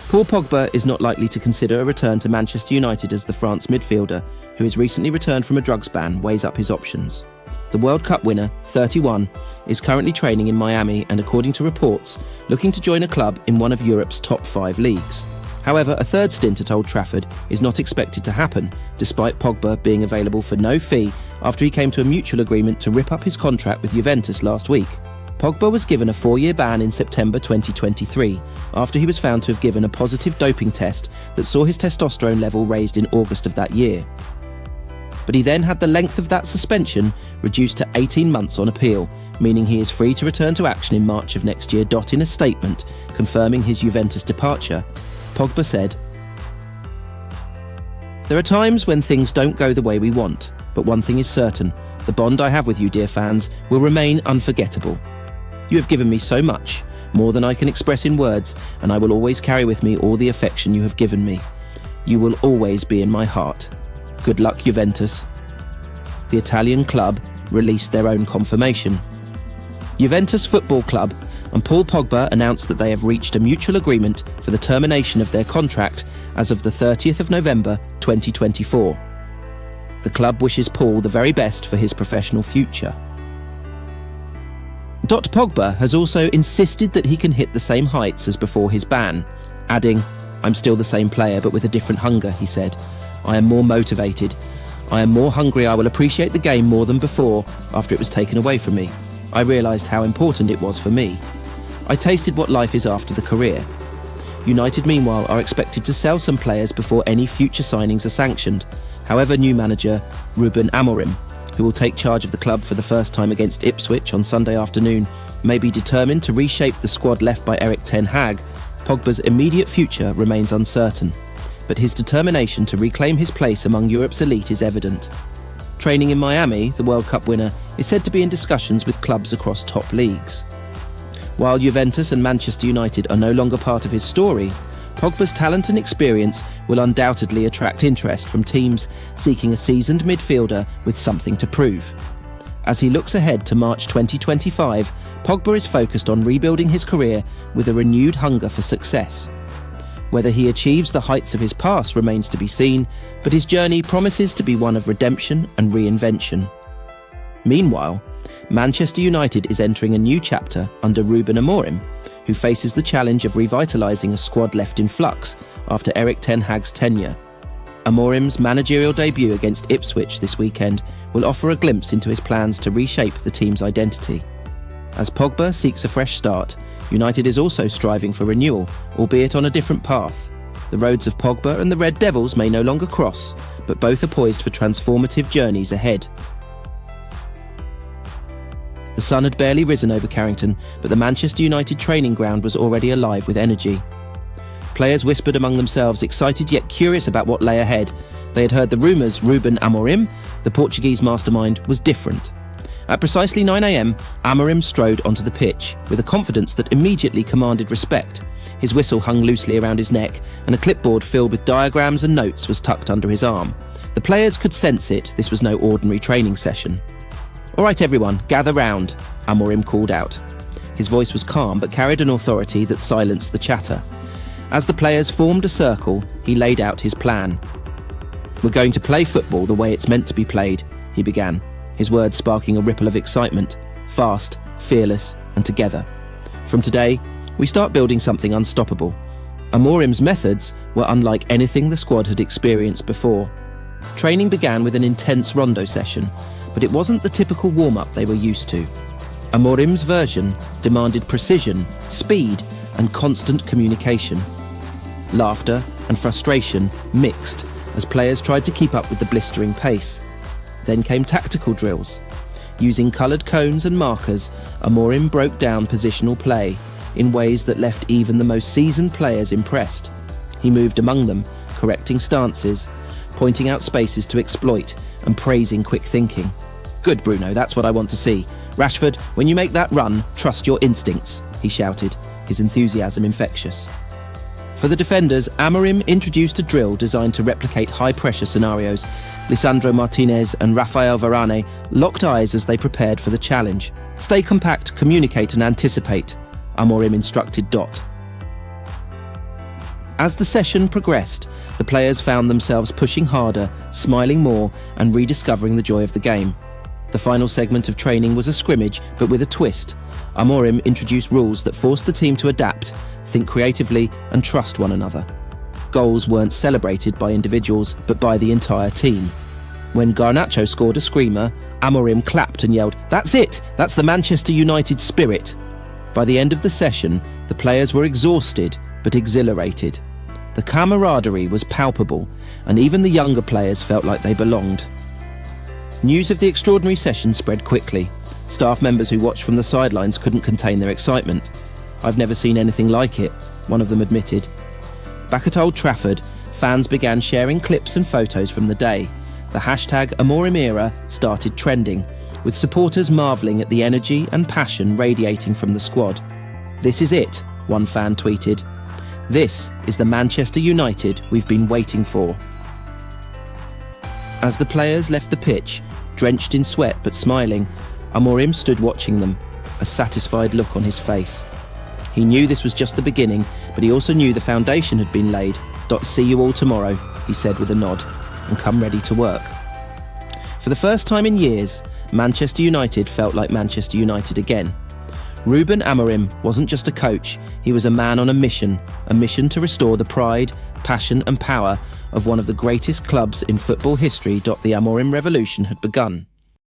Paul Pogba is not likely to consider a return to Manchester United as the France midfielder, who has recently returned from a drugs ban, weighs up his options. The World Cup winner, 31, is currently training in Miami and, according to reports, looking to join a club in one of Europe's top 5 leagues. However, a third stint at Old Trafford is not expected to happen, despite Pogba being available for no fee after he came to a mutual agreement to rip up his contract with Juventus last week. Pogba was given a 4-year ban in September 2023 after he was found to have given a positive doping test that saw his testosterone level raised in August of that year. But he then had the length of that suspension reduced to 18 months on appeal, meaning he is free to return to action in March of next year. In a statement confirming his Juventus departure, Pogba said, "There are times when things don't go the way we want, but one thing is certain, the bond I have with you, dear fans, will remain unforgettable. You have given me so much, more than I can express in words, and I will always carry with me all the affection you have given me. You will always be in my heart. Good luck, Juventus." The Italian club released their own confirmation. Juventus Football Club and Paul Pogba announced that they have reached a mutual agreement for the termination of their contract as of the 30th of November 2024. The club wishes Paul the very best for his professional future. Pogba has also insisted that he can hit the same heights as before his ban, adding, "I'm still the same player but with a different hunger," he said. "I am more motivated. I am more hungry. I will appreciate the game more than before after it was taken away from me. I realised how important it was for me. I tasted what life is after the career." United, meanwhile, are expected to sell some players before any future signings are sanctioned. However, new manager Ruben Amorim, who will take charge of the club for the first time against Ipswich on Sunday afternoon, may be determined to reshape the squad left by Erik Ten Hag. Pogba's immediate future remains uncertain, but his determination to reclaim his place among Europe's elite is evident. Training in Miami, the World Cup winner is said to be in discussions with clubs across top leagues. While Juventus and Manchester United are no longer part of his story, Pogba's talent and experience will undoubtedly attract interest from teams seeking a seasoned midfielder with something to prove. As he looks ahead to March 2025, Pogba is focused on rebuilding his career with a renewed hunger for success. Whether he achieves the heights of his past remains to be seen, but his journey promises to be one of redemption and reinvention. Meanwhile, Manchester United is entering a new chapter under Ruben Amorim, who faces the challenge of revitalising a squad left in flux after Erik Ten Hag's tenure. Amorim's managerial debut against Ipswich this weekend will offer a glimpse into his plans to reshape the team's identity. As Pogba seeks a fresh start, United is also striving for renewal, albeit on a different path. The roads of Pogba and the Red Devils may no longer cross, but both are poised for transformative journeys ahead. The sun had barely risen over Carrington, but the Manchester United training ground was already alive with energy. Players whispered among themselves, excited yet curious about what lay ahead. They had heard the rumours Ruben Amorim, the Portuguese mastermind, was different. At precisely 9 a.m, Amorim strode onto the pitch, with a confidence that immediately commanded respect. His whistle hung loosely around his neck, and a clipboard filled with diagrams and notes was tucked under his arm. The players could sense it, this was no ordinary training session. "All right everyone, gather round," Amorim called out. His voice was calm but carried an authority that silenced the chatter. As the players formed a circle, he laid out his plan. "We're going to play football the way it's meant to be played," he began, his words sparking a ripple of excitement. "Fast, fearless, and together. From today, we start building something unstoppable." Amorim's methods were unlike anything the squad had experienced before. Training began with an intense rondo session, but it wasn't the typical warm-up they were used to. Amorim's version demanded precision, speed, and constant communication. Laughter and frustration mixed as players tried to keep up with the blistering pace. Then came tactical drills. Using coloured cones and markers, Amorim broke down positional play in ways that left even the most seasoned players impressed. He moved among them, correcting stances, pointing out spaces to exploit, and praising quick thinking. "Good, Bruno, that's what I want to see. Rashford, when you make that run, trust your instincts," he shouted, his enthusiasm infectious. For the defenders, Amorim introduced a drill designed to replicate high-pressure scenarios. Lisandro Martinez and Raphael Varane locked eyes as they prepared for the challenge. "Stay compact, communicate and anticipate," Amorim instructed. As the session progressed, the players found themselves pushing harder, smiling more, and rediscovering the joy of the game. The final segment of training was a scrimmage, but with a twist. Amorim introduced rules that forced the team to adapt, think creatively, and trust one another. Goals weren't celebrated by individuals, but by the entire team. When Garnacho scored a screamer, Amorim clapped and yelled, "That's it! That's the Manchester United spirit!" By the end of the session, the players were exhausted, but exhilarated. The camaraderie was palpable, and even the younger players felt like they belonged. News of the extraordinary session spread quickly. Staff members who watched from the sidelines couldn't contain their excitement. "I've never seen anything like it," one of them admitted. Back at Old Trafford, fans began sharing clips and photos from the day. The hashtag Amorim era started trending, with supporters marvelling at the energy and passion radiating from the squad. "This is it," one fan tweeted. "This is the Manchester United we've been waiting for." As the players left the pitch, drenched in sweat but smiling, Amorim stood watching them, a satisfied look on his face. He knew this was just the beginning, but he also knew the foundation had been laid. "See you all tomorrow," he said with a nod, "and come ready to work." For the first time in years, Manchester United felt like Manchester United again. Ruben Amorim wasn't just a coach, he was a man on a mission to restore the pride, passion and power of one of the greatest clubs in football history. The Amorim revolution had begun.